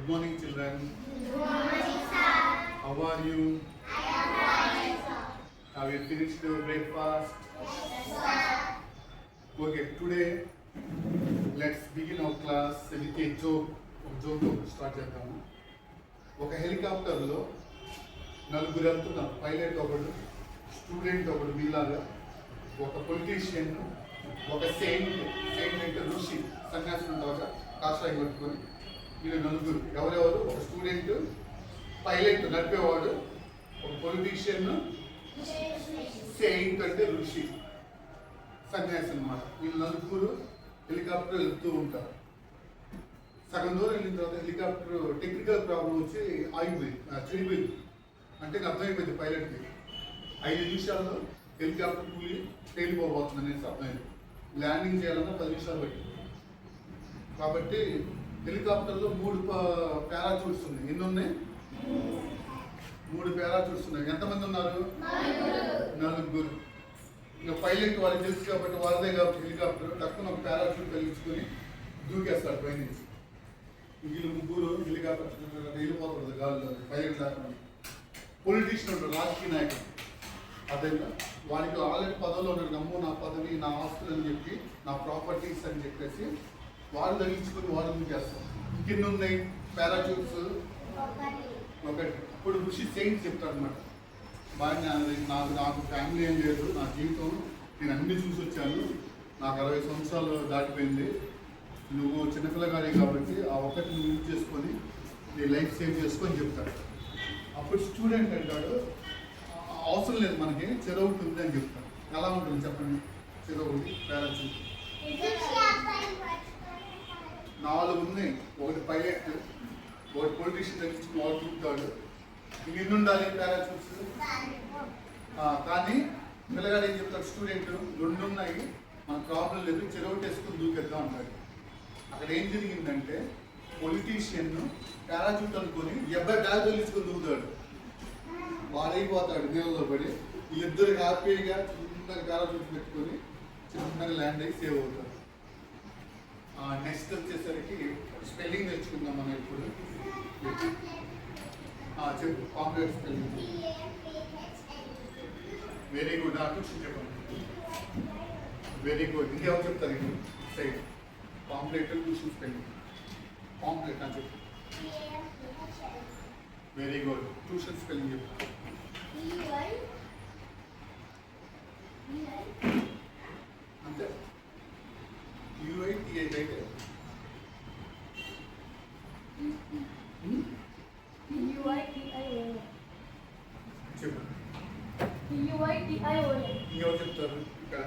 Good morning, children. Good morning, sir. How are you? I am fine, sir. Have you finished your breakfast? Yes, sir. Okay, today let's begin our class with a joke. Start చేద్దాము. ఒక హెలికాప్టర్లో నలుగురు వెళ్తున్నారు. Pilot ఒకడు, student ఒకడు వీళ్ళగా, ఒక politician, ఒక Saint అంటే ఋషి, సన్యాసి ఉంటారు కాషాయం పట్టుకొని, వీళ్ళు నలుగురు. ఎవరెవరు? ఒక స్టూడెంట్, పైలట్ నడిపేవాడు, ఒక పొలిటీషియన్, సెయింట్ అంటే ఋషి, సన్యాసి అన్నమాట. వీళ్ళు నలుగురు హెలికాప్టర్ వెళ్తూ ఉంటారు. సగం దూరం వెళ్ళిన తర్వాత హెలికాప్టర్ టెక్నికల్ ప్రాబ్లం వచ్చి ఆగిపోయింది, చెడిపోయింది. అంటే అర్థమైపోయింది పైలట్కి 5 నిమిషాల్లో హెలికాప్టర్ కూలి తేలిపోబోతుంది అనేసి అర్థమైంది. ల్యాండింగ్ చేయాలన్నా 10 నిమిషాలు పట్టింది. కాబట్టి హెలికాప్టర్లో 3 పారాచూట్స్ ఉన్నాయి. ఎన్ని ఉన్నాయి? 3 పారాచూట్స్ ఉన్నాయి. ఎంతమంది ఉన్నారు? 4. ఇక పైలట్ వాళ్ళకి తెలుసు కాబట్టి వాళ్ళదే కాబట్టి హెలికాప్టర్ తక్కువ ఒక పారాచూట్ కలిగించుకొని దూకేస్తారు పైనుంచి. వీళ్ళు 3 హెలికాప్టర్ వెళ్ళిపోకూడదు గాల్లో, పైలట్ లేకుండా. పొలిటీషియన్ ఉంటారు, రాజకీయ నాయకుడు. అదే వాడికి ఆల్రెడీ పదవిలో ఉన్నాడు. నమ్ము నా పదవి, నా ఆస్తులు అని చెప్పి, నా ప్రాపర్టీస్ అని చెప్పేసి వాడు తగిలించుకొని వాడు దూకేస్తారు. కింద ఉన్నాయి పారాచూట్స్ ఒకటి. అప్పుడు ఋషి సెయింట్ చెప్తాడు అనమాట, బాగా నాకు ఫ్యామిలీ ఏం లేదు, నా జీవితం నేను అన్ని చూసి వచ్చాను, నాకు 60 సంవత్సరాలు దాటిపోయింది, నువ్వు చిన్నపిల్లగాడి కాబట్టి ఆ ఒకటి నువ్వు యూజ్ చేసుకొని నీ లైఫ్ సేవ్ చేసుకొని చెప్తాడు. అప్పుడు స్టూడెంట్ అంటాడు, అవసరం లేదు, మనకి చెరువు ఉంటుంది అని చెప్తాడు. ఎలా ఉంటుంది చెప్పండి చెరువు? పారాచూట్ 4 ఉన్నాయి. ఒకటి పైలట్, ఒకటి పొలిటీషియన్ తగ్గించుకుని వాడు చూపుతాడు. ఎన్ని ఉండాలి పారాచూట్స్? కానీ పిల్లగాడు ఏం చెప్తాడు, స్టూడెంట్ 2 ఉన్నాయి, మన ప్రాబ్లం లేదు, చెరువు వేసుకుని దూకేద్దాం అంటాడు. అక్కడ ఏం జరిగిందంటే పొలిటీషియన్ పారాచూట్ అనుకొని ఎబ్బాయి బ్యాగ్ తగిలించుకొని దూకుతాడు. వాడైపోతాడు నీళ్ళలో పడి. వీళ్ళిద్దరు హ్యాపీగా చిన్నగా పారాచూట్ పెట్టుకొని చిన్నగా ల్యాండ్ అయ్యి సేవ్ అవుతారు. నెక్స్ట్ వచ్చేసరికి స్పెల్లింగ్ నేర్చుకుందాం మనం ఇప్పుడు. చెప్పు complex spelling. Very good. Tuition చెప్పండి. Very good. ఇంకెవరు చెప్తారు? ఇప్పుడు side complex tuition spelling. Complex అని చెప్పు. Very good. ట్యూషన్ స్పెల్లింగ్ చెప్పు. అంతే. UITI అయితే చెప్పు. ఇంకెవరు చెప్తారు ఇక్కడ?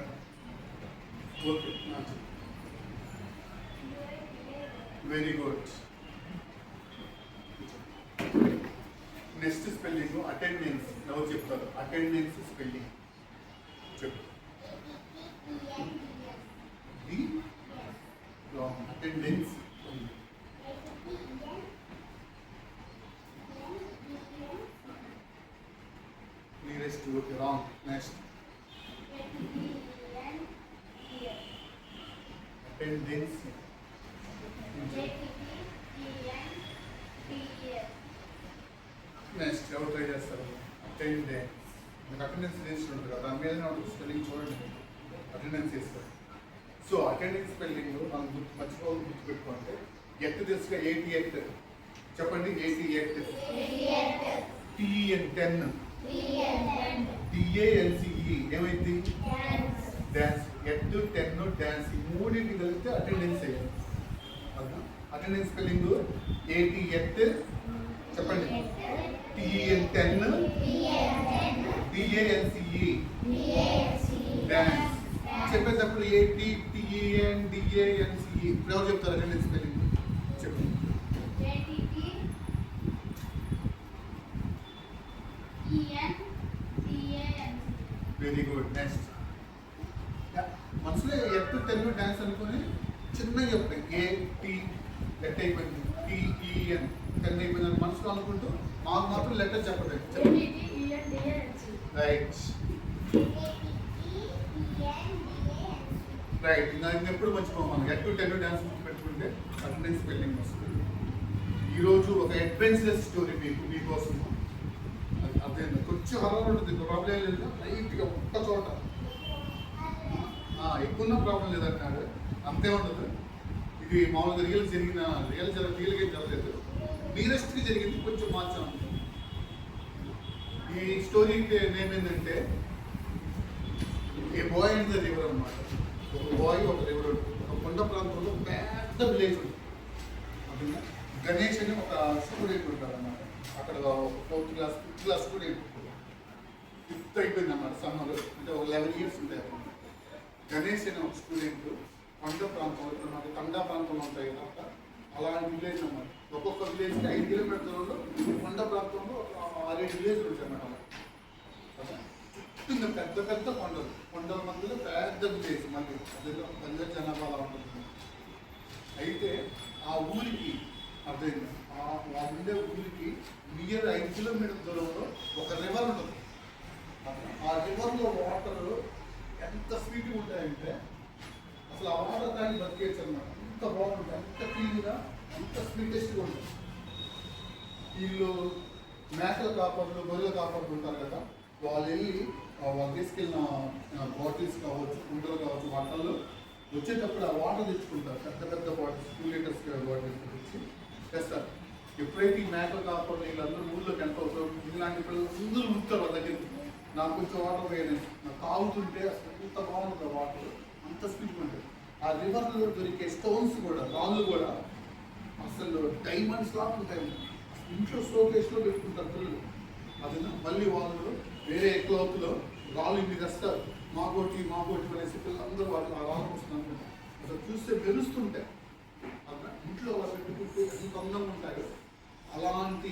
Okay, very good. Next spelling attendance. ఎవరు చెప్తారు? అటెండెన్స్ స్పెల్లింగ్ చెప్పు. Attendance nearest. Okay, wrong. Next. Attendance. Next ఎవరు ట్రై చేస్తారు? అటెండెన్స్. మీకు అటెండెన్స్ చేస్తుంటారు కదా, దాని మీద స్పెల్లింగ్ చూడండి, అటెండెన్స్ చేస్తారు. సో అటెండెన్స్ స్పెల్లింగ్ మనం గుర్తుపెట్టుకుంటే ఎట్ తెలుసుగా 88. చెప్పండి 88. TEN 10. DANCE ఏమైంది? డాన్స్. At 10 dance. ఈ 3 కలిగితే అటెండెన్స్ అయ్యింది. Attendance spelling 88. చెప్పండి. TEN 10 DANCE dance. చెప్పేటప్పుడు ATTEN DANCE. ఇప్పుడు ఎవరు చెప్తారు అటెండెన్స్ స్పెల్లింగ్? చెప్పండి. Very good. నెక్స్ట్ మనసులో ఎట్ 10 డాన్స్ అనుకుని చిన్నగా చెప్పండి. AT లెట్ అయిపోయింది, TEN 10 అయిపోయింది మనసులో అనుకుంటూ మాకు మాత్రం లెటర్ చెప్పండి. Right right. దాన్ని ఎప్పుడు మర్చిపోం మనం. ఎట్ 10 డాన్స్ పెట్టుకుంటే అటెండెన్స్ స్పెల్లింగ్ వస్తుంది. ఈరోజు ఒక అడ్వెంచరస్ స్టోరీ మీకోసం. అదే కొంచెం హర్రర్ ఉంటుంది, ప్రాబ్లం లేదు. లైట్గా ఒక్క చోట ఎక్కువ ప్రాబ్లం లేదంటాడు, అంతే ఉండదు. ఇది మామూలుగా రియల్గా ఏం జరగలేదు, నియరెస్ట్గా జరిగింది, కొంచెం మార్చాం. ఈ స్టోరీకి నేమ్ ఏంటంటే ఏ బాయ్ అండ్ ద రివర్ అనమాట. ఒక బాయ్ ఒక రివర్ ఉంటుంది. ఒక కొండ ప్రాంతంలో పెద్ద విలేజ్ ఉంటుంది. అర్థంగా గణేష్ అని ఒక స్టూడెంట్ ఉంటాడు అన్నమాట. అక్కడ ఒక 4th క్లాస్ స్టూడెంట్, 5th అయిపోయింది అన్నమాట. సమ్మర్ అంటే ఒక 11 years ఉంటాయి అన్నమాట. గణేష్ అనే ఒక స్టూడెంట్ కొండ ప్రాంతంలో, మనకి తండా ప్రాంతంలో ఉంటాయి కదా, అలాంటి విలేజ్ అన్నమాట. ఒక్కొక్క విలేజ్కి 5 kilometers దూరంలో కొండ ప్రాంతంలో ఒక 6-7 విలేజ్లు ఉంటాయి అన్నమాట. చుట్టూ పెద్ద పెద్ద కొండల మధ్యలో పెద్ద విలేజ్, మళ్ళీ అదేదో పెద్ద జనాభా ఉంటుంది. అయితే ఆ ఊరికి అర్థమైంది, ఆ ఉండే ఊరికి నియర్ 5 kilometers దూరంలో ఒక రివర్ ఉంటుంది. ఆ రివర్లో వాటర్ ఎంత స్వీట్గా ఉంటాయంటే అసలు ఆ వాటర్ కానీ బతికేయచ్చు అనమాట. అంత బాగుంటుంది, అంత క్లీన్గా, అంత స్వీటెస్ట్గా ఉంటుంది. వీళ్ళు మేకల కాపర్లు, గొర్రెల కాపర్లు ఉంటారు కదా, వాళ్ళు వెళ్ళి వాళ్ళు తీసుకెళ్ళిన బాటిల్స్ కావచ్చు, కుంటలు కావచ్చు, వాటర్లో వచ్చేటప్పుడు ఆ వాటర్ తెచ్చుకుంటారు. పెద్ద పెద్ద బాటిల్స్, 2 liters బాటిల్స్ తెచ్చి తెస్తారు. ఎప్పుడైతే ఈ మేకల కాపర్లు వీళ్ళందరూ ఊళ్ళోకి ఎంత అవుతారు, ఇలాంటి పిల్లలు అందరూ ఉంటారు వాళ్ళ దగ్గరికి. నాకు కొంచెం వాటర్ వేయలేదు, నాకు తాగుతుంటే అసలు ఎంత బాగుంటుంది వాటర్, అంత స్వీట్ ఉంటుంది. ఆ రివర్లో దొరికే స్టోన్స్ కూడా, రాళ్ళు కూడా అసలు డైమండ్స్ లాగా ఉంటాయి. ఇంట్లో షోకేస్లో పెట్టుకుంటారు పిల్లలు. అది మళ్ళీ వాళ్ళు వేరే క్లాత్లో రాళ్ళు ఇన్ని తెస్తారు, మాకోటి అనేసి పిల్లలందరూ వాళ్ళు ఆ రాళ్ళు వస్తున్నారు. అసలు చూస్తే మెరుస్తుంటాయి. అలా ఇంట్లో వాళ్ళు పెట్టుకుంటే ఎంత అందంగా ఉంటాయో అలాంటి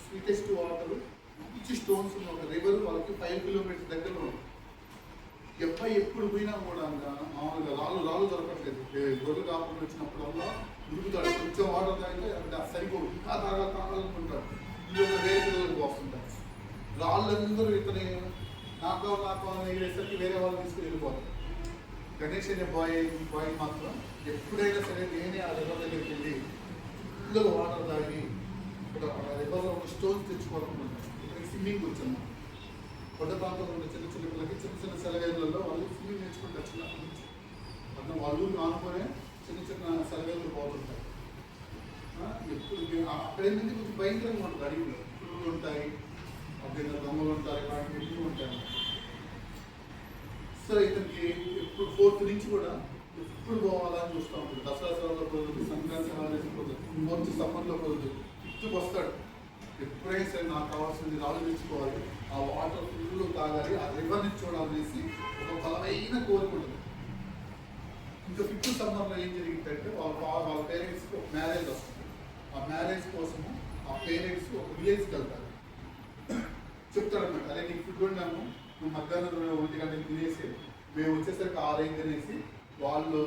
స్వీటెస్ట్ వాటర్, మంచి స్టోన్స్ ఉన్న ఒక రివర్ వాళ్ళకి 5 kilometers దగ్గరలో ఉంది. ఎప్పుడు పోయినా కూడా మామూలుగా రాళ్ళు దొరకట్లేదు. గొర్రెలు కాకుండా వచ్చినప్పుడల్లా ఉరుకుతాడు, కొంచెం వాటర్ తాగితే అంటే సరిపోదు, ఇంకా తాగాలనుకుంటాడు. ఇంకొక వేరే పిల్లలకు వస్తుంటారు. రాళ్ళందరూ ఇతని నాకు వేసరికి వేరే వాళ్ళు తీసుకుని వెళ్ళిపోతారు. గణేష్ అనే బాయ్ మాత్రం ఎప్పుడైనా సరే నేనే ఆ రివర్ దగ్గరికి వెళ్ళి ఫుల్గా వాటర్ తాగి ఇక్కడ రివర్లో ఒక స్టోన్స్ తెచ్చుకోవడం. ఇక్కడికి స్విమ్మింగ్ వచ్చాను. కొండ ప్రాంతంలో ఉన్న చిన్న చిన్న పిల్లలకి చిన్న చిన్న సెలవేళ్ళలో వాళ్ళు స్విమ్మింగ్ నేర్చుకుంటారు. చిన్నప్పటి నుంచి అట్లా వాళ్ళు ఆనుకునే చిన్న చిన్న సెలవేళ్ళు పోతుంటాయి. ఎప్పుడు అక్కడ ఏంటంటే కొంచెం భయంకరంగా ఉంటుంది. అడవిలో పురుగులు ఉంటాయి, అక్కడ దొంగలు ఉంటారు, ఇలాంటివి ఎక్కువ ఉంటాయి. సో ఇతనికి ఎప్పుడు 4th నుంచి కూడా ఎప్పుడు పోవాలని చూస్తూ ఉంటుంది. దసరా సెలవులో కుదరదు, సంక్రాంతి సెలవులు కుదరదు, మంచి సమ్మర్లో కుదరదు, ఇట్టుకు వస్తాడు. ఎప్పుడైనా సరే నాకు కావాల్సింది రాళ్ళు తెచ్చుకోవాలి, ఆ వాటర్ ఫుల్ తాగాలి, ఆ రివర్ని చూడాలనేసి ఒక బలమైన కోరుకుంటుంది. ఇంకా 5th సమ్మర్లో ఏం జరిగిందంటే వాళ్ళ పేరెంట్స్కి ఒక మ్యారేజ్ వస్తుంది. ఆ మ్యారేజ్ కోసము ఆ పేరెంట్స్ ఒక విలేజ్కి వెళ్తారు. చెప్తారన్నమాట, అరే నీకు ఫుడ్ ఉన్నాము, నువ్వు మధ్యాహ్నం 1 గంటకి తినేసి మేము వచ్చేసరికి 6 అయింది అనేసి వాళ్ళు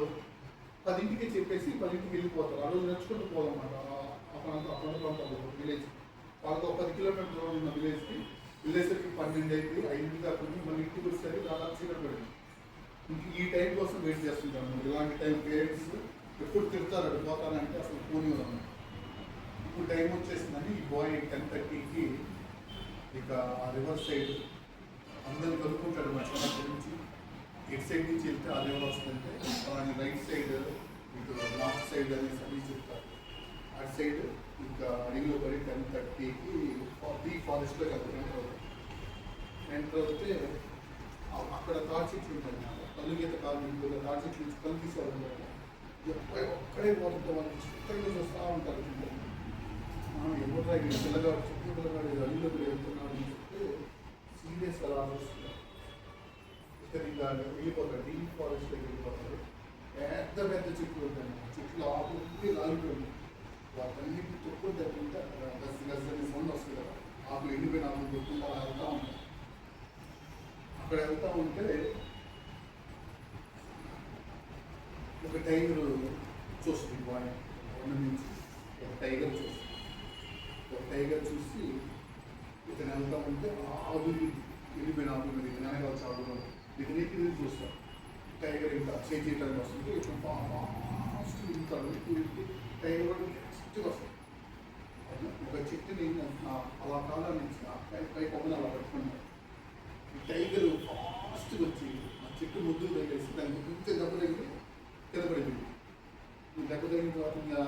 10ంటికి చెప్పేసి 10ంటికి వెళ్ళిపోతారు. ఆ రోజు నడుచుకుంటూ పోదన్నమాట. ఆ ప్రాంతంలో విలేజ్ వాళ్ళకి ఒక 10 kilometers దూరం ఉన్న విలేజ్కి వెళ్ళేసరికి 12 అయింది, 5 కాకుండా మళ్ళీ ఇంటికి వచ్చేసరికి దాదాపు చీకటి పడింది. ఈ టైం కోసం వెయిట్ చేస్తుంటాను. ఇలాంటి టైం పేరెంట్స్ ఎప్పుడు తిడతారు పోతానంటే అసలు పోనీ అన్నమాట. ఇప్పుడు టైం వచ్చేసిందని ఈ బాయ్ 10:30కి ఇక ఆ రివర్ సైడ్ అందరిని కలుపుకుంటాడు. మా చిన్నప్పటి నుంచి ఇటు సైడ్ నుంచి వెళ్తే ఆ రివర్ వస్తుంటే అలానే రైట్ సైడ్ ఇటు నార్త్ సైడ్ అనేసి అన్నీ చెప్తారు. అటు సైడ్ ఇంకా అడవిలో పడి 10:30కి డీప్ ఫారెస్ట్లోకి ఎంటర్ అవుతే అక్కడ తాటి చెట్లు ఉంటాయి. కలుగీత కాలు తాటి చెట్లు నుంచి కలు తీసేవాళ్ళు ఒక్కడే పోతుంటే వాళ్ళు చిత్రంగా చూస్తూ ఉంటారు. ఎవరు పిల్లగాడు చుట్టూ పిల్లగాడు అల్లిలో వెళ్తున్నాడు అని చెప్తే సీరియస్ అలా ఆలోచిస్తున్నారు. ఇక్కడ ఇంకా వెళ్ళిపోతాడు, డీప్ ఫారెస్ట్లోకి వెళ్ళిపోతాడు. పెద్ద పెద్ద చెట్లు ఉంటాయి, చెట్లు ఆకులు లాగిపోయింది. వాటన్నిటి తొక్కులు తగ్గుంటే గజని సౌండ్ వస్తుంది కదా, ఆకులు ఎండిపోయిన ఆకులు తొక్కుంటే అలా వెళ్తూ ఉంటాయి. అక్కడ వెళ్తూ ఉంటే ఒక టైగర్ చూస్తుంది. బాయ్ కొండ నుంచి ఒక టైగర్ చూస్తుంది. ఒక టైగర్ చూసి ఇతను వెళ్తా ఉంటే ఆకులు ఎండిపోయిన ఆకులు మీద ఇతను వెనకాల చాలు ఇతనికి చూస్తాడు. టైగర్ ఇంకా చేయడానికి వస్తుంది. ఇతను ఫాస్ట్ వెళ్తాడు. టైగర్ కూడా నెక్స్ట్ వస్తాడు.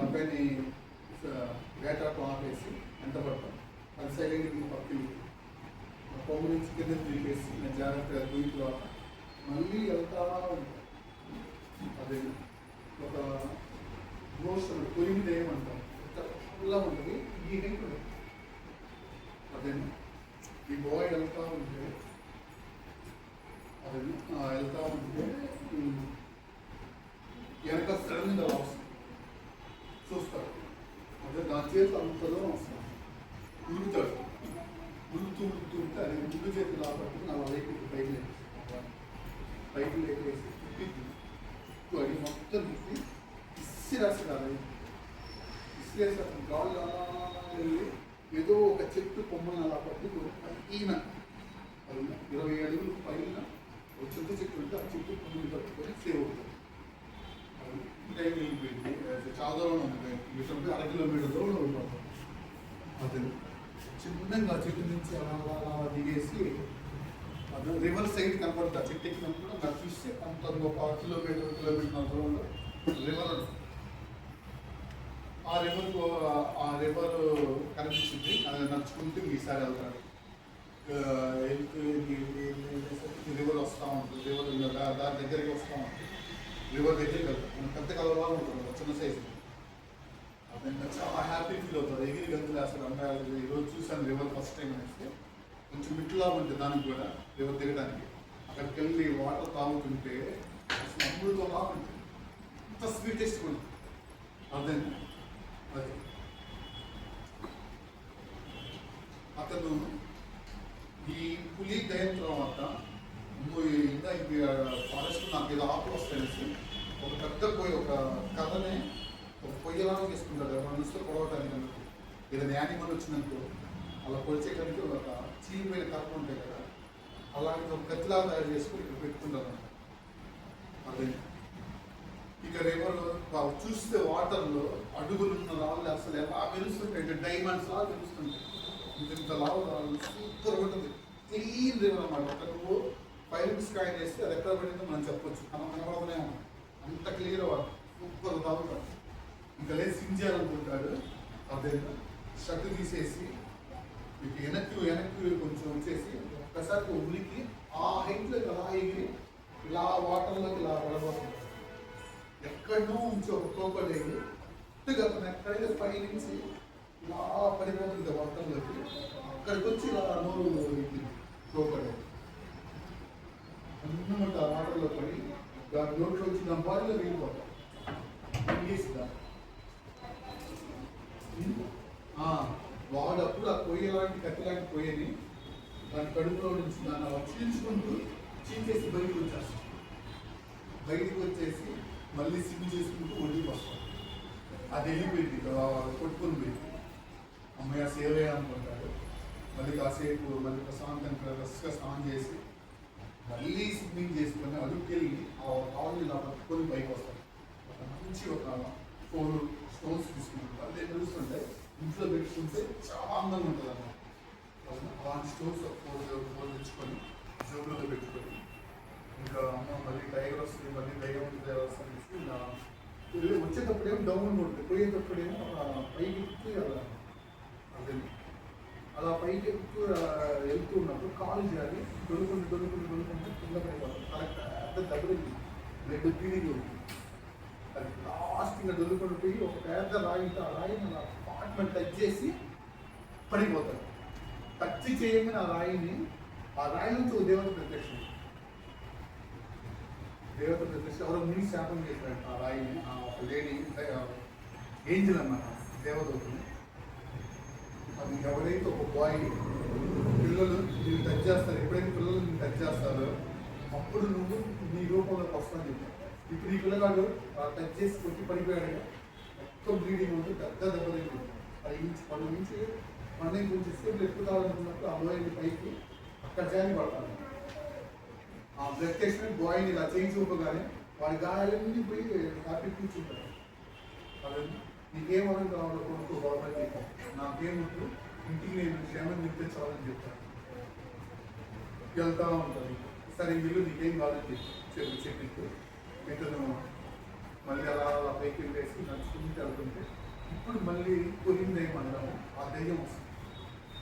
అబ్బాయిని వేటాటం ఆపేసి ఎంత పడతాం అది సైలెంట్గా పక్కకి కొమ్మ నుంచి కింద తీపేసి నేను జాగ్రత్తగా దూకి తర్వాత మళ్ళీ వెళ్తా ఉంటాను. అదే ఒక మోషన్ పొరిమిది ఏమంటాం ఇలా ఉంటుంది ఈ హైట్ ఉంటుంది. అదే ఈ బాయ్ వెళ్తా ఉంటే అదే వెళ్తా ఉంటే వెనక సడన్గా వస్తుంది చూస్తాడు. అదే దాని చేతి అంతలో వస్తాడు ఉరుకుతాడు. ఉరుకుతూ ఉంటే అది ముందు చేతి రాబట్టి నా వైపు పైకి లేకేసి అది మొత్తం తిప్పి ఇసిరేసి కాదు ఇసిరేసి అతను గాళ్ళు అలా వెళ్ళి ఏదో ఒక చెట్టు కొమ్మని అలా పట్టుకుని ఈయన 20 అడుగులు పైన ఒక చింత చెట్టు ఉంటే ఆ చెట్టు కొమ్మని పట్టుకొని సేవ్ అవుతుంది. టైం వెళ్ళిపోయింది. చాలా దూరం ఉంది. ఇటువంటి 1 కిలోమీటర్ దూరం వెళ్ళిపోతాం. అదే చిన్నగా చెట్టు నుంచి అలా అలా దిగేసి అది రివర్ సైడ్ కనపడుతుంది. ఆ చెట్టు ఎక్కినప్పుడు నాకు చూస్తే అంత ఒక కిలోమీటర్ దూరంలో రివర్ ఉంది. ఆ రివర్ కనిపించింది. అది నడుచుకుంటూ ఈసారి వెళ్తాడు. రివర్ వస్తూ ఉంటుంది. రివర్ దాని దగ్గరికి వస్తూ ఉంటుంది. రివర్ దగ్గరికి వెళ్తాం. మనం పెద్ద కలవాళ్ళు ఉంటుంది చిన్న సైజు. అదే చాలా హ్యాపీ ఫీల్ అవుతుంది. ఎగిరి గంతులు వేస్తారు. అమ్మాయి ఈరోజు చూసాను రివర్ ఫస్ట్ టైం అనేసి. కొంచెం మిట్టులా ఉంటుంది దానికి కూడా రివర్ దిగడానికి. అక్కడికి వెళ్ళి వాటర్ తాగుతుంటే అసలు అమృతంలా ఉంటుంది. అంత స్వీటెస్ట్ ఉంటుంది. అదే అది అతను ఈ పులి దైన తర్వాత ఇంకా ఫారెస్ట్ నాకు ఏదో ఆకులు వస్తాయనేసి ఒక పెద్ద పొయ్యి ఒక కథనే ఒక పొయ్యిలాగా తీసుకుంటాడు. మన దృష్టిలో పొడవటానికి అనుకో ఏదైనా యానిమల్ వచ్చినందుకు అలా పొడిచేయడానికి ఒక చీలిపోయిన కథలు ఉంటాయి కదా అలాంటి ఒక కత్తిలాగా తయారు చేసుకుని ఇక్కడ పెట్టుకుంటారు. అదే ఇక రివర్ చూస్తే వాటర్లో అడుగులు ఉన్న రాళ్ళు అసలు ఎలా వెలుస్తుంటాయి. డైమండ్స్ లాగా వెలుస్తుంటాయి. ఇంత లావు రాళ్ళు సూపర్ ఉంటుంది. క్లీన్ రివర్ అన్నమాట. అక్కడ నువ్వు పైన స్కాన్ చేస్తే అది ఎక్కడ పడిందో మనం చెప్పొచ్చు. మనం కనబడతనే ఉన్నాం. అంత క్లియర్ వాటర్ సూపర్ తాగుతాడు. ఇంకా లేదు స్విమ్ చేయాలనుకుంటాడు. అదే షర్ట్ తీసేసి మీకు వెనక్కి కొంచెం వచ్చేసి ఒక్కసారి ఉలికి ఆ హైట్లోకి అలా ఎగిరి ఇలా వాటర్లోకి ఇలా పడబోతుంది. ఎక్కడో ఉంచి ఒక తోకలేదు అతను ఎక్కడైతే పై నుంచి ఇలా పడిపోతుంది వాటర్లోకి. అక్కడికి వచ్చి ఇలా నోరు తోకలేదు అన్నమాట. ఆ వాటర్లో పడి దాని నోట్లో వచ్చి దాని బాడీలో వెళ్ళిపోతాం. వాడు అప్పుడు ఆ పొయ్యి లాంటి కత్తి లాంటి పొయ్యని దాని కడుపులో నుంచి దాన్ని అలా చీల్చుకుంటూ చీల్చేసి బయటకు వచ్చేస్తాం. బయటకు వచ్చేసి మళ్ళీ సిమ్ చేసుకుంటూ ఒడ్డుకి వస్తాం. అది వెళ్ళిపోయింది కొట్టుకొని పోయింది. అమ్మయ్య సేవ్ అనుకుంటాడు. మళ్ళీ కాసేపు మళ్ళీ ప్రశాంతంగా రస్గా స్నానం చేసి మళ్ళీ స్విమ్మింగ్ చేసుకొని అడుగుకెళ్ళి ఆ కాళ్ళు ఇలా పట్టుకొని పైకి వస్తాడు. ఒక మంచి ఒక 4 స్టోన్స్ తీసుకుంటాడు. అదే తెలుస్తుంటే ఇంట్లో పెట్టుకుంటే చాలా అందంగా ఉంటుంది అన్నమాట. అలాంటి స్టోన్స్ 4 తెచ్చుకొని జోబులో పెట్టుకొని ఇంకా అమ్మ మళ్ళీ టైగర్ వస్తుంది మళ్ళీ దయ్యం ఉంటుంది అనేసి వచ్చేటప్పుడేమో డౌన్ ఉంటుంది. పోయేటప్పుడేమో పైకి ఎక్కి అదే అలా పైకి ఎక్కువ వెళ్తూ ఉన్నప్పుడు కాలు చేయాలి. దొరుకుంటూ కింద పడిపోతుంది. కరెక్ట్ పెద్ద దగ్గరికి బ్లడ్ క్లీనింగ్ ఉంటుంది. అది లాస్ట్ ఇంకా దొరుకుంటూ పోయి ఒక పెద్ద రాయితో ఆ రాయిని అలా అపార్ట్మెంట్ టచ్ చేసి పడిపోతాడు. టచ్ చేయగానే ఆ రాయి నుంచి ఒక దేవత ప్రత్యక్షం. ఎవరో ముని శాపం చేశాడు ఆ రాయిని. ఒక లేడీ ఏంజిల్ అన్నమాట దేవదూతని. అది ఎవరైతే ఒక బాయ్ పిల్లలు నేను టచ్ చేస్తారు, ఎప్పుడైతే పిల్లలు నేను టచ్ చేస్తారో అప్పుడు నువ్వు నీ రూపంలోకి వస్తాను చెప్పాను. ఇప్పుడు ఈ పిల్లగాడు టచ్ చేసి కొట్టి పడిపోయాడు. మొత్తం బ్లీడింగ్ ఉంటుంది. పెద్ద దెబ్బతింటుంది. అది నుంచి మనం కొంచెం సేపు ఎక్కువ కావాలనుకున్నప్పుడు ఆ బాయ్ని పైకి అక్కడ జాయిన్ పడతాను. ఆ బ్లడ్ టెస్ట్ బాయ్ని ఇలా చేయి చూపగానే వాడి గాయాలన్నీ పోయి హ్యాపీ కూర్చుంటాడు. అదే నీకేమని కావాలో కొనుక్కో గవర్నమెంట్ నాకేముంటూ ఇంటికి నేను క్షేమం తెప్పించాలని చెప్తాను. వెళ్తా ఉంటుంది. సరే వీళ్ళు నీకేం కావాలని చెప్పి ఇతను మళ్ళీ అలా అలా పైకి వెళ్ళేసి నడుచుకుంటూ వెళ్తుంటే ఇప్పుడు మళ్ళీ కొరిన దయ్యం అంటాము. ఆ దయ్యం వస్తుంది,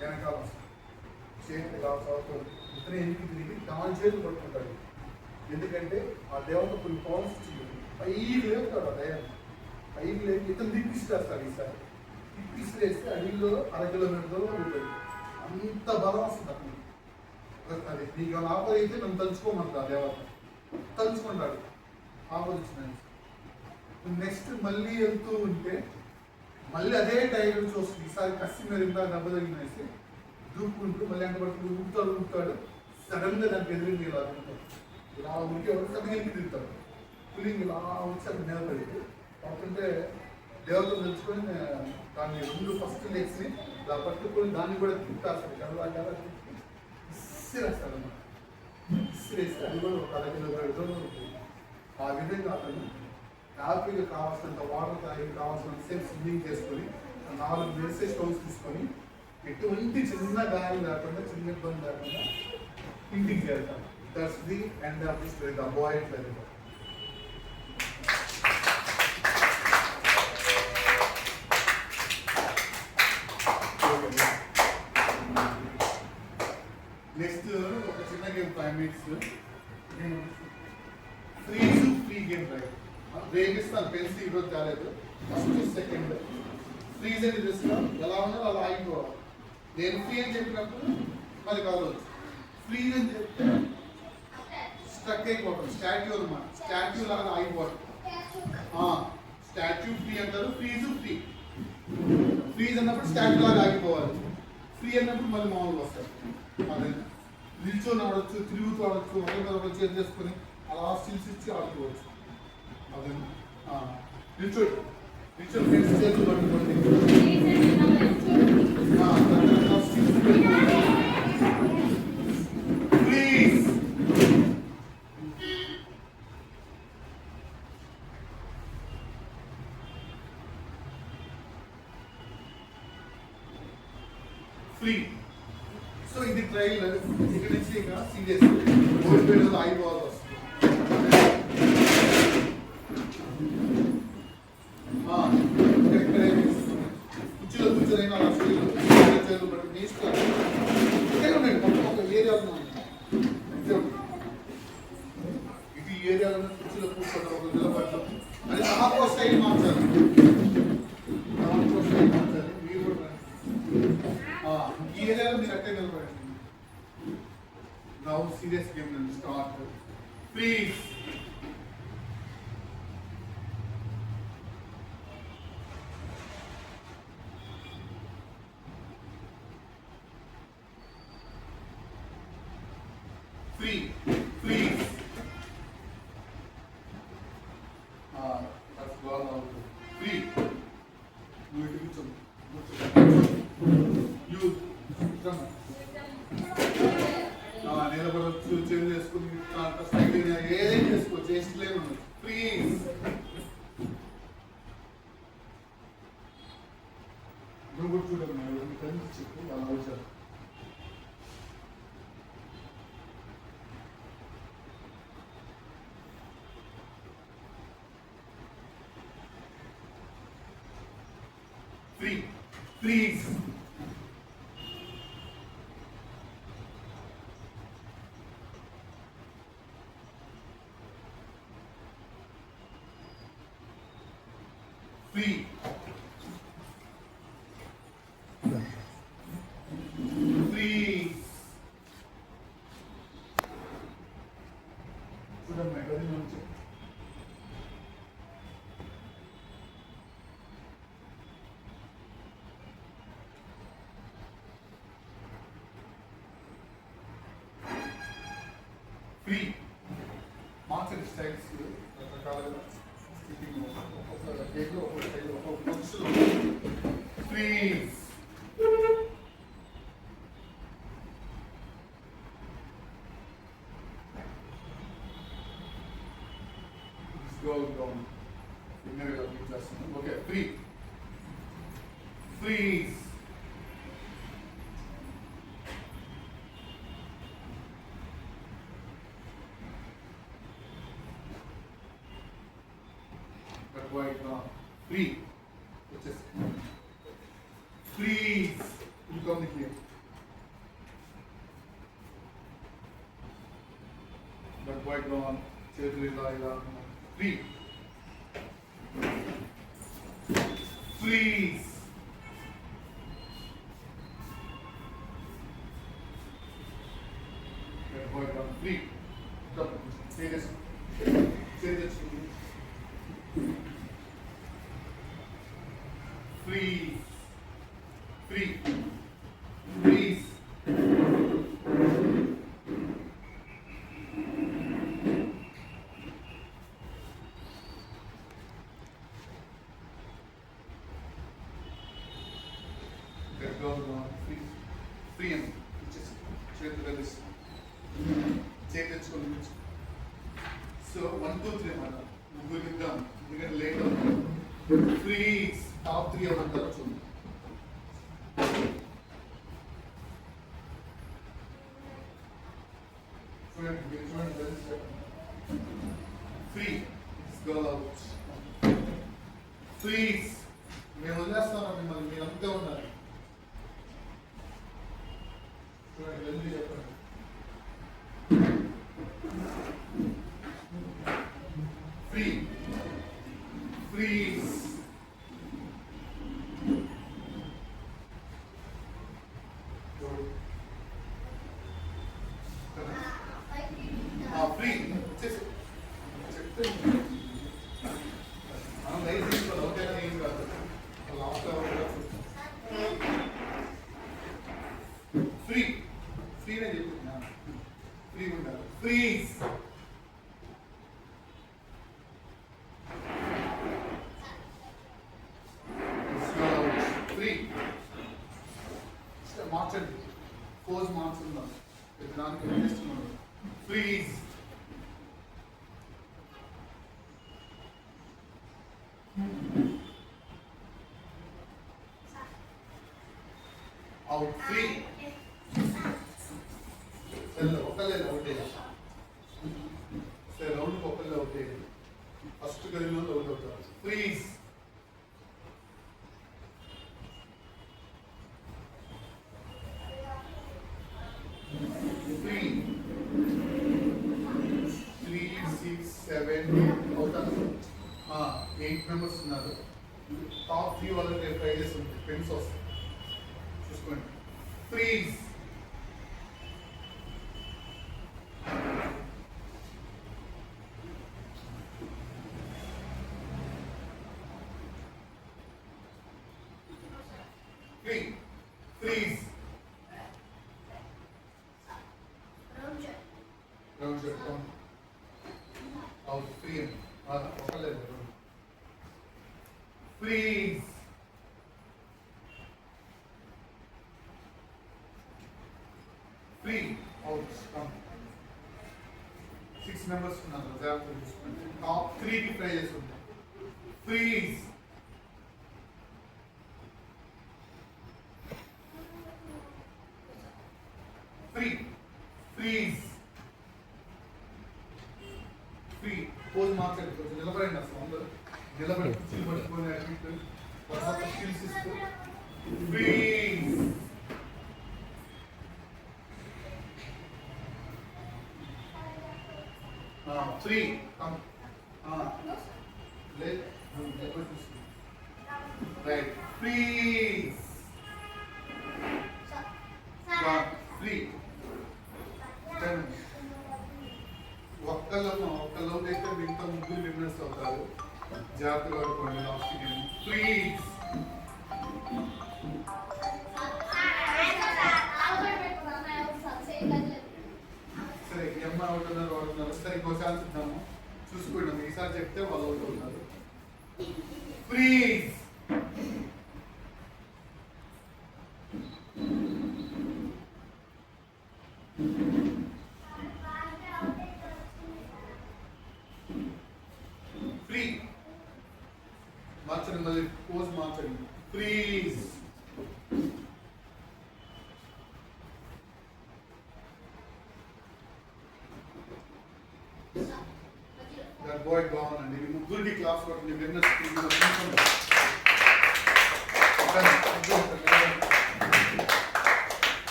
వెనకాల వస్తుంది, చేతి ఇలా చదువుతుంది. ఇతనే ఎనికి తిరిగి దాని చేతులు పట్టుకుంటాడు. ఎందుకంటే ఆ దేవత కొన్ని పవర్స్ ఇచ్చింది. పైకి లేపుతాడు ఆ దయ్యాన్ని, పైకి లేపి ఇతను దిప్పిస్తాడు. ఈసారి దిప్పిసిరేస్తే అడవిలో 1/2 కిలోమీటర్ దూరం ఉంటుంది. అంత బలం వస్తుంది అతను. అది నీకు ఆపద అయితే నన్ను తలుచుకోమంటాడు ఆ దేవత, తలుచుకుంటాడు ఆపదించిన. నెక్స్ట్ మళ్ళీ వెళ్తూ ఉంటే మళ్ళీ అదే టైగర్ చూస్తుంది. ఈసారి కసి మీద ఇంత దెబ్బ తగిలినేసి దూకుంటూ మళ్ళీ ఎంత పడుతుంది, ఊపుతాడు. సడన్ గా దానికి ఎదురు ఇలా ఉంటాడు. ఇలా ఉనికి ఎవరు సడన్గా ఎనికి తిరుగుతాడు. పులింగ్ ఇలా వచ్చి అది మీద పడితే కాకుంటే దేవతను తెలుసుకొని దాన్ని 2 ఫస్ట్ లెగ్స్ని ఇలా పట్టుకొని దాన్ని కూడా తిప్పుతాడు. కదలాగా ఇసిరేస్తాడు అన్నమాట. ఇసిరేస్తే అది కూడా ఒక 1/2 కిలోమీటర్ దూరం ఉంటుంది. ఆ విధంగా అతను హ్యాపీగా కావాల్సినంత వాటర్ తాగి కావాల్సినంత సేపు స్విమ్మింగ్ చేసుకొని 4 మెడిసే స్టోన్స్ తీసుకొని ఎటువంటి చిన్న గాయం లేకుండా చిన్న ఇబ్బంది లేకుండా ఇంటికి చేరుతాం. That's the end of the story, the boy fair. Next ఒక చిన్న game 5 minutes. Free game right. రేగిస్తాను పెన్సి ఈరోజు కాలేదు. ఫస్ట్ సెకండ్ ఫ్రీజ్ అని తెలుస్తాం. ఎలా ఉన్నా అలా ఆగిపోవాలి. నేను ఫ్రీ అని చెప్పినప్పుడు మరి కావచ్చు. ఫ్రీజ్ అని చెప్తే స్ట్రక్ అయిపోతాం. స్టాట్యూ అనమాట. స్టాట్యూ లాగా ఆగిపోవడం. స్టాట్యూ ఫ్రీ అంటారు, ఫ్రీజ్ ఫ్రీ. ఫ్రీజ్ అన్నప్పుడు స్టాట్యూ లాగా ఆగిపోవాలి. ఫ్రీ అన్నప్పుడు మళ్ళీ మామూలుగా వస్తారు. అదే నిల్చొని ఆడవచ్చు, తిరుగుతూ ఆడవచ్చు, ఒకరి చేతి చేసుకొని అలా స్టిల్స్ ఇచ్చి ఆడుకోవచ్చు. అదే నిల్చోడు ఫ్రెండ్స్ చేతులు పట్టుకోండి. Please free. సో ఇది ట్రైలర్. ఇక్కడ నుంచి ఇంకా సీరియస్ ఓడిపోయిన అయిపోవాలి వస్తుంది. కుర్చీలో కూర్చొని అలా చేతులు పట్టి నేర్చుకోవాలి. ఒక ఏరియాలో ఇటు ఈ ఏరియాలో కుర్చీలో కూర్చోవడం, ఒక నిలబడటం అది సమాపో స్టైల్ మార్చాలి. మీరు కూడా ఈ ఏరియాలో మీరు అట్టే నిలబడండి. నౌ సీరియస్ గేమ్ నుంచి start. Please please. That's gone out. Free. You come. నిలబడవచ్చు, చేంజ్ చేసుకుని సైకిల్ ఏదైనా చేసుకోవచ్చు. చేస్తలేము. ప్లీజ్ నువ్వు కూడా చూడండి. కలిసి చెప్పు అలా వచ్చారు. Free, please. Free. Please. చూడండి గది నుంచి ఫ్రీ. మార్కెట్ స్టైల్స్ రకరకాలుగా సిట్టింగ్ ఒక్కొక్క కేక్లో ఒక్కొక్క స్టైల్ ఒక్కొక్క పక్షులు. Please okay. Free freeze. Free. Which is freeze. You come here. But quite long. Free. Freeze. But quite long. Free. Come. Say this. Say this. Freeze. Free. Freeze. That goes on. Freeze. Free and just check the this. Check it so much. So 1, 2, 3 mana. We'll get down. We get later. Freeze. Top 3 of the touch. Free. Let's go out. Freeze. మేము వదిలేస్తాను మిమ్మల్ని మీరు అంతే ఉన్నారు చూడండి వెళ్ళి చెప్పండి free freeze free వచ్చేసి చెప్తే మనం లైఫ్ తీసుకోవాలి ఒకటేనా ఏం కాదు లాస్ట్ ఫ్రీ ఫ్రీనే చెప్తున్నా ఫ్రీ ఉండాలి ఫ్రీజ్ ఫ్రీ మార్చండి పోజ్ మార్చుందాం దానికి చేస్తున్నాడు ఫ్రీజ్ అవుట్ ఫ్రీ ఒకళ్ళే ఒకటే సరే రౌండ్కి ఒకళ్ళే ఒకటే ఫస్ట్ గదిలో అవుట్ అవుతారు ఫ్రీజ్ ఫ్రీ 3, 6, 7 అవుతారు 8 మెంబర్స్ ఉన్నారు టాప్ 3 వాళ్ళకి ప్రైజెస్ ఉంటాయి పెన్స్ వస్తాయి చూసుకోండి ఫ్రీజ్ ఫ్రీ ఫ్రీజ్ రౌండ్ చెప్తాం అవుట్ ఫ్రీ ఒకలేదు ఫ్రీజ్ ఫ్రీ అవుట్ 6 మెంబర్స్ ఉన్నారు జాగ్రత్తగా చూసుకోండి టాప్ 3 కి ప్రైజెస్ ఉంటాయి freeze free freeze free pose మార్చండి కొంచెం నిలబడండి అసలు అందరూ నిలబడి కుర్చీలు పట్టుకొని అటు కొత్త స్కిల్స్ ఇస్తూ ఫ్రీజ్ ఫ్రీ లేదు రైట్ ఫ్రీజ్ ఫ్రీ ఒక్కళ్ళు అయితే మిగతా ముగ్గురు విన్నర్స్ అవుతారు జాగ్రత్తగా పడుకోండి లాస్ట్ గేమ్ ప్లీజ్ సరే ఎమ్మ అవుట్ ఉన్నారు వాళ్ళు ఉన్నారు సరే ఇంకో ఛాన్స్ ఇద్దాము చూసుకుంటాం ఈసారి చెప్తే వాళ్ళు అవుట్ అవుతారు ప్లీజ్ ఫ్రీ మార్చండి మళ్ళీ పోజ్ మార్చండి ప్లీజ్ బాయ్ బాగుందండి. మీ ముగ్గురికి క్లాస్ కొట్టండి. విన్నర్స్